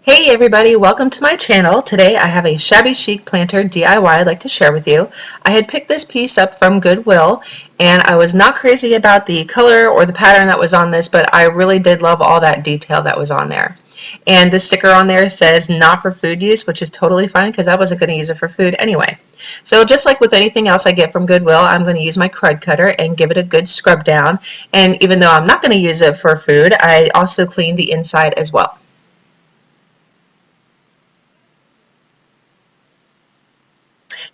Hey everybody, welcome to my channel. Today I have a shabby chic planter DIY I'd like to share with you. I had picked this piece up from Goodwill and I was not crazy about the color or the pattern that was on this, but I really did love all that detail that was on there. And the sticker on there says not for food use, which is totally fine because I wasn't going to use it for food anyway. So just like with anything else I get from Goodwill, I'm going to use my crud cutter and give it a good scrub down. And even though I'm not going to use it for food, I also clean the inside as well.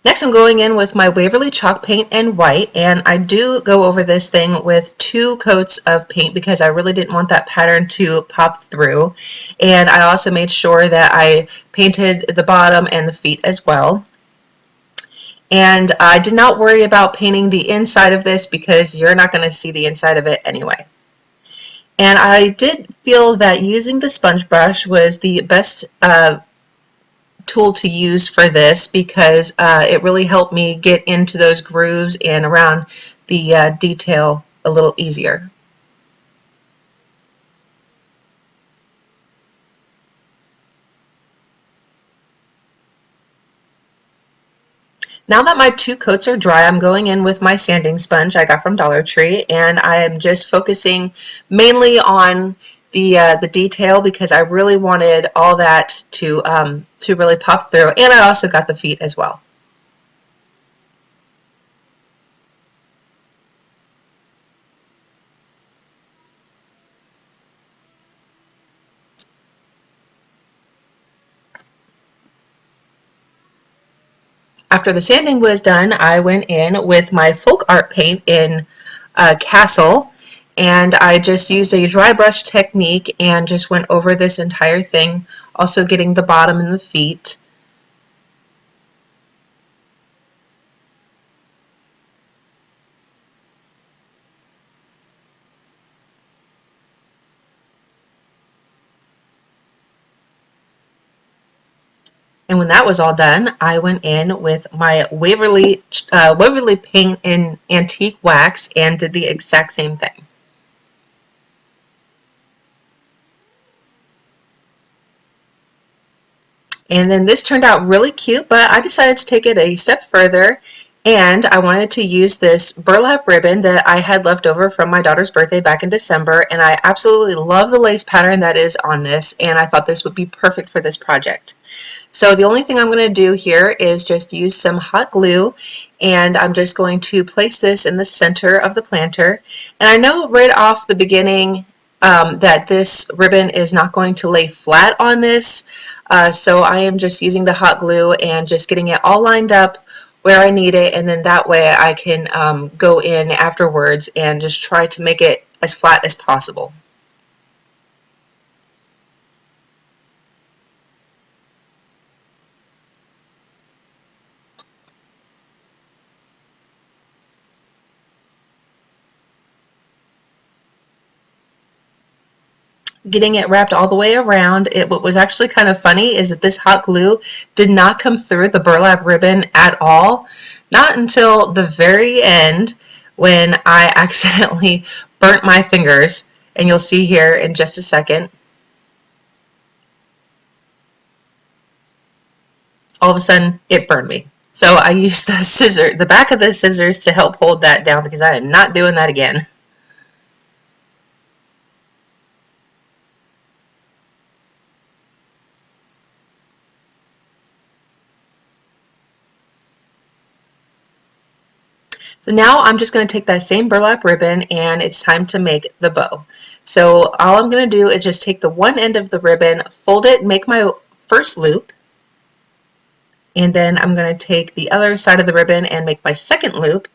Next, I'm going in with my Waverly chalk paint and white, and I do go over this thing with 2 coats of paint because I really didn't want that pattern to pop through. And I also made sure that I painted the bottom and the feet as well. And I did not worry about painting the inside of this because you're not going to see the inside of it anyway. And I did feel that using the sponge brush was the best tool to use for this because it really helped me get into those grooves and around the detail a little easier. Now that my 2 coats are dry, I'm going in with my sanding sponge I got from Dollar Tree, and I am just focusing mainly on the detail because I really wanted all that to really pop through, and I also got the feet as well. After the sanding was done, I went in with my folk art paint in Castle, and I just used a dry brush technique and just went over this entire thing, also getting the bottom and the feet. And when that was all done, I went in with my Waverly paint in antique wax and did the exact same thing. And then this turned out really cute, but I decided to take it a step further, and I wanted to use this burlap ribbon that I had left over from my daughter's birthday back in December, and I absolutely love the lace pattern that is on this, and I thought this would be perfect for this project. So the only thing I'm going to do here is just use some hot glue, and I'm just going to place this in the center of the planter. And I know right off the beginning that this ribbon is not going to lay flat on this, so I am just using the hot glue and just getting it all lined up where I need it, and then that way I can go in afterwards and just try to make it as flat as possible. Getting it wrapped all the way around, what was actually kind of funny is that this hot glue did not come through the burlap ribbon at all, not until the very end when I accidentally burnt my fingers, and you'll see here in just a second. All of a sudden it burned me. So I used the back of the scissors to help hold that down because I am not doing that again. So now I'm just going to take that same burlap ribbon and it's time to make the bow. So all I'm going to do is just take the one end of the ribbon, fold it, make my first loop, and then I'm going to take the other side of the ribbon and make my second loop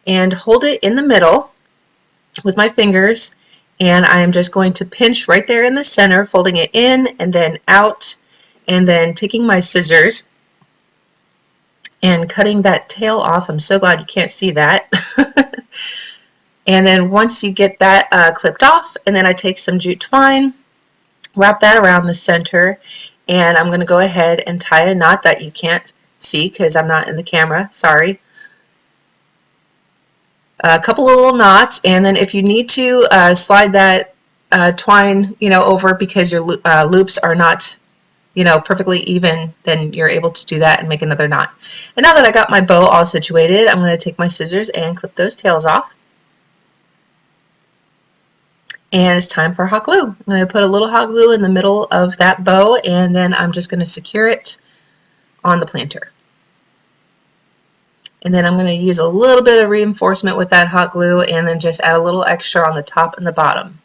and hold it in the middle with my fingers, and I'm just going to pinch right there in the center, folding it in and then out, and then taking my scissors and cutting that tail off. I'm so glad you can't see that. And then once you get that clipped off, and then I take some jute twine, wrap that around the center, and I'm going to go ahead and tie a knot that you can't see because I'm not in the camera, sorry. A couple of little knots, and then if you need to slide that twine over because your loops are not you know, perfectly even, then you're able to do that and make another knot. And now that I got my bow all situated, I'm going to take my scissors and clip those tails off. And it's time for hot glue. I'm going to put a little hot glue in the middle of that bow, and then I'm just going to secure it on the planter. And then I'm going to use a little bit of reinforcement with that hot glue, and then just add a little extra on the top and the bottom.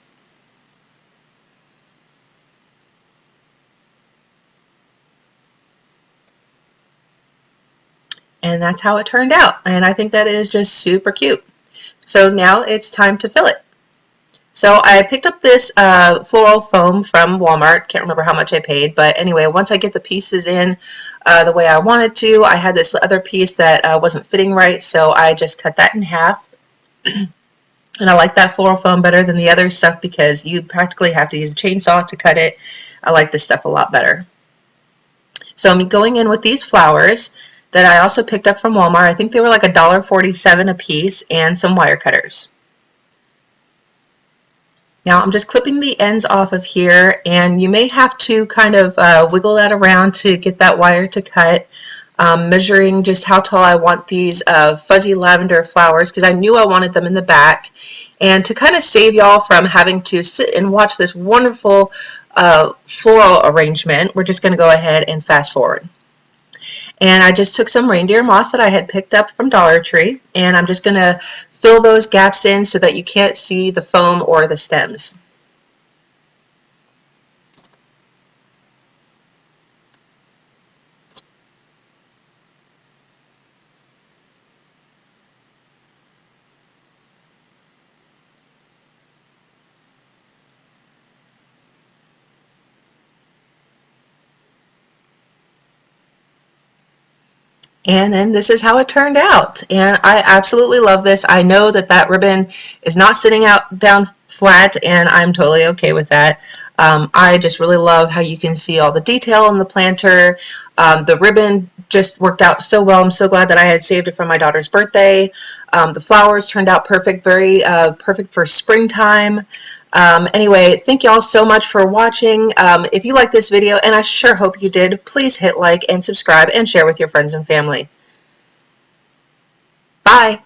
And that's how it turned out. And I think that is just super cute. So now it's time to fill it. So I picked up this floral foam from Walmart. Can't remember how much I paid, but anyway, once I get the pieces in the way I wanted to, I had this other piece that wasn't fitting right, so I just cut that in half. And I like that floral foam better than the other stuff because you practically have to use a chainsaw to cut it. I like this stuff a lot better. So I'm going in with these flowers that I also picked up from Walmart. I think they were like $1.47 a piece, and some wire cutters. Now I'm just clipping the ends off of here, and you may have to kind of wiggle that around to get that wire to cut. Measuring just how tall I want these fuzzy lavender flowers, because I knew I wanted them in the back. And to kind of save y'all from having to sit and watch this wonderful floral arrangement, we're just going to go ahead and fast forward. And I just took some reindeer moss that I had picked up from Dollar Tree, and I'm just going to fill those gaps in so that you can't see the foam or the stems. And then this is how it turned out. And I absolutely love this. I know that that ribbon is not sitting out down flat, and I'm totally okay with that. I just really love how you can see all the detail on the planter. The ribbon just worked out so well. I'm so glad that I had saved it for my daughter's birthday. The flowers turned out perfect, very perfect for springtime. Anyway, thank y'all so much for watching. If you like this video, and I sure hope you did, please hit like and subscribe and share with your friends and family. Bye!